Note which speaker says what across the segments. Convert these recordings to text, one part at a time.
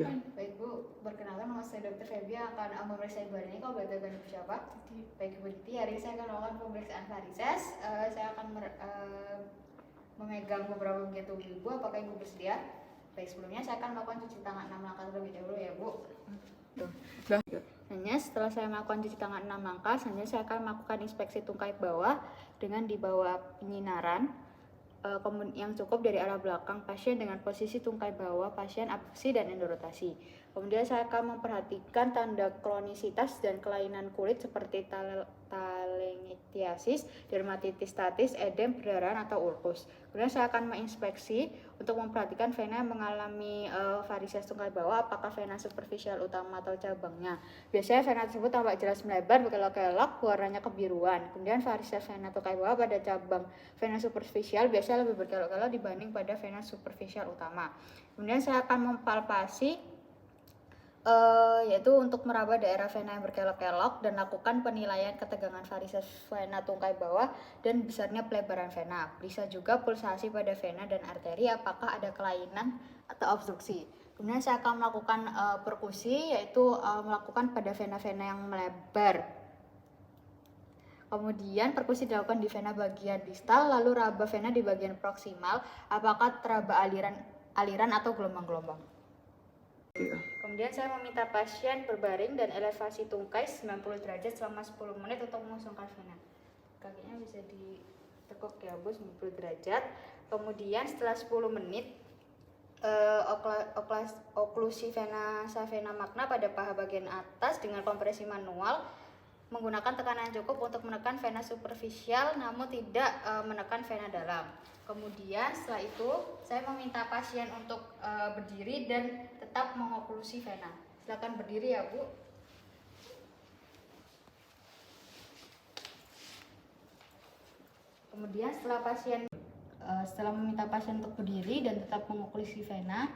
Speaker 1: kah?
Speaker 2: Baik Bu, perkenalkan nama saya Dr. Feby akan memeriksa Ibu hari ini. Kau berada dengan Ibu siapa? Baik Bu Diti, hari ini saya akan melakukan pemeriksaan varises. Saya akan memegang beberapa bagian tubuh Ibu. Apakah Ibu bersedia? Baik, sebelumnya saya akan melakukan cuci tangan 6 langkah terlebih dahulu ya Bu. Selanjutnya setelah saya melakukan cuci tangan 6 langkah, selanjutnya saya akan melakukan inspeksi tungkai bawah dengan di bawah penyinaran yang cukup dari arah belakang pasien dengan posisi tungkai bawah pasien abduksi dan endorotasi. Kemudian saya akan memperhatikan tanda kronisitas dan kelainan kulit seperti telangiectasis, dermatitis statis, edem, perdarahan atau ulkus. Kemudian saya akan menginspeksi untuk memperhatikan vena yang mengalami varises tungkai bawah, apakah vena superficial utama atau cabangnya. Biasanya vena tersebut tampak jelas melebar, berkelok-kelok, warnanya kebiruan. Kemudian varises vena tungkai bawah pada cabang vena superficial biasanya lebih berkelok-kelok dibanding pada vena superficial utama. Kemudian saya akan mempalpasi yaitu untuk meraba daerah vena yang berkelok-kelok dan lakukan penilaian ketegangan varises vena tungkai bawah dan besarnya pelebaran vena. Bisa juga pulsasi pada vena dan arteri apakah ada kelainan atau obstruksi. Kemudian saya akan melakukan perkusi, yaitu melakukan pada vena-vena yang melebar. Kemudian perkusi dilakukan di vena bagian distal, lalu raba vena di bagian proksimal apakah teraba aliran atau gelombang-gelombang. Kemudian saya meminta pasien berbaring dan elevasi tungkai 90 derajat selama 10 menit untuk mengosongkan vena. Kakinya bisa ditekuk ya Bu, 90 derajat. Kemudian setelah 10 menit oklusi vena savena magna pada paha bagian atas dengan kompresi manual menggunakan tekanan cukup untuk menekan vena superficial namun tidak menekan vena dalam. Kemudian setelah itu saya meminta pasien untuk berdiri dan tetap mengoklusi vena. Silakan berdiri ya Bu. Kemudian setelah meminta pasien untuk berdiri dan tetap mengoklusi vena,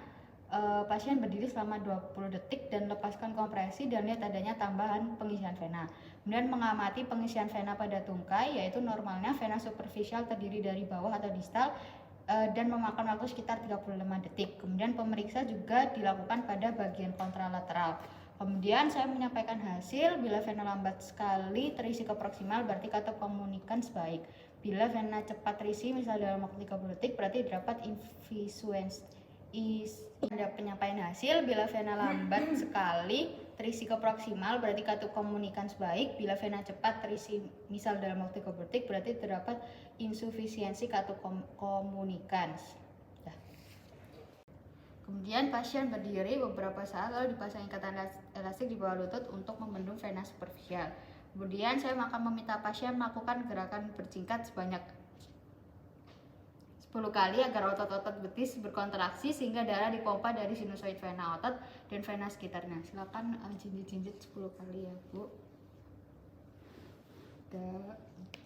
Speaker 2: pasien berdiri selama 20 detik dan lepaskan kompresi dan lihat adanya tambahan pengisian vena. Kemudian mengamati pengisian vena pada tungkai, yaitu normalnya vena superficial terdiri dari bawah atau distal dan memakan waktu sekitar 35 detik. Kemudian pemeriksa juga dilakukan pada bagian kontralateral. Kemudian saya menyampaikan hasil, bila vena lambat sekali terisi ke proksimal berarti katup komunikan sebaik. Bila vena cepat terisi misal dalam waktu 30 detik berarti terdapat infisuensi. Ada penyampaian hasil, bila vena lambat sekali terisi ke proksimal berarti katup komunikan sebaik. Bila vena cepat terisi misal dalam waktu 30 detik berarti terdapat insufisiensi katup komunikan. Kemudian pasien berdiri beberapa saat lalu dipasang ikatan elastik di bawah lutut untuk membendung vena superficial. Kemudian saya akan meminta pasien melakukan gerakan berjingkat sebanyak 10 kali agar otot-otot betis berkontraksi sehingga darah dipompa dari sinusoid vena otot dan vena sekitarnya. Silakan jinjit-jinjit 10 kali ya Bu. 3,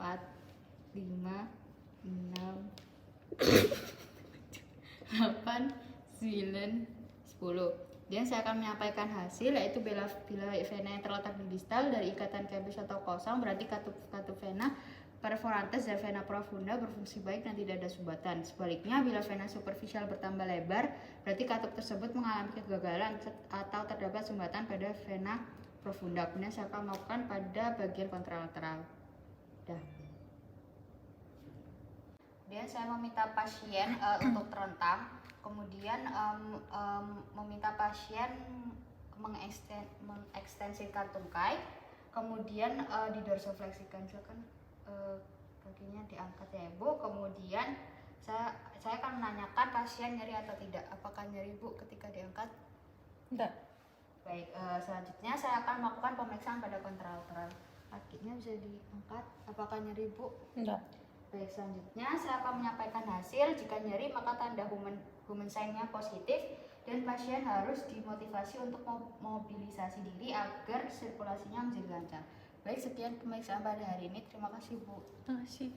Speaker 2: 4, 5, 6, 8, 9, 10. Dan saya akan menyampaikan hasil, yaitu bila vena yang terletak di distal dari ikatan kebis atau kosong berarti katup vena perforantes dan vena profunda berfungsi baik dan tidak ada sumbatan. Sebaliknya, bila vena superficial bertambah lebar berarti katup tersebut mengalami kegagalan atau terdapat sumbatan pada vena profunda. Kemudian saya akan melakukan pada bagian kontralateral. Kemudian saya meminta pasien untuk terentang. Kemudian meminta pasien mengekstensikan tungkai, kemudian didorsofleksikan, silakan kakinya diangkat ya Bu. Kemudian saya akan menanyakan pasien nyeri atau tidak. Apakah nyeri Bu ketika diangkat?
Speaker 1: Tidak.
Speaker 2: Baik, selanjutnya saya akan melakukan pemeriksaan pada kontralateral. Kakinya bisa diangkat. Apakah nyeri Bu?
Speaker 1: Tidak.
Speaker 2: Baik, selanjutnya saya akan menyampaikan hasil. Jika nyeri maka tanda human sign-nya positif dan pasien harus dimotivasi untuk mobilisasi diri agar sirkulasinya menjadi lancar. Baik, sekian pemeriksaan pada hari ini. Terima kasih Bu.
Speaker 1: Terima kasih.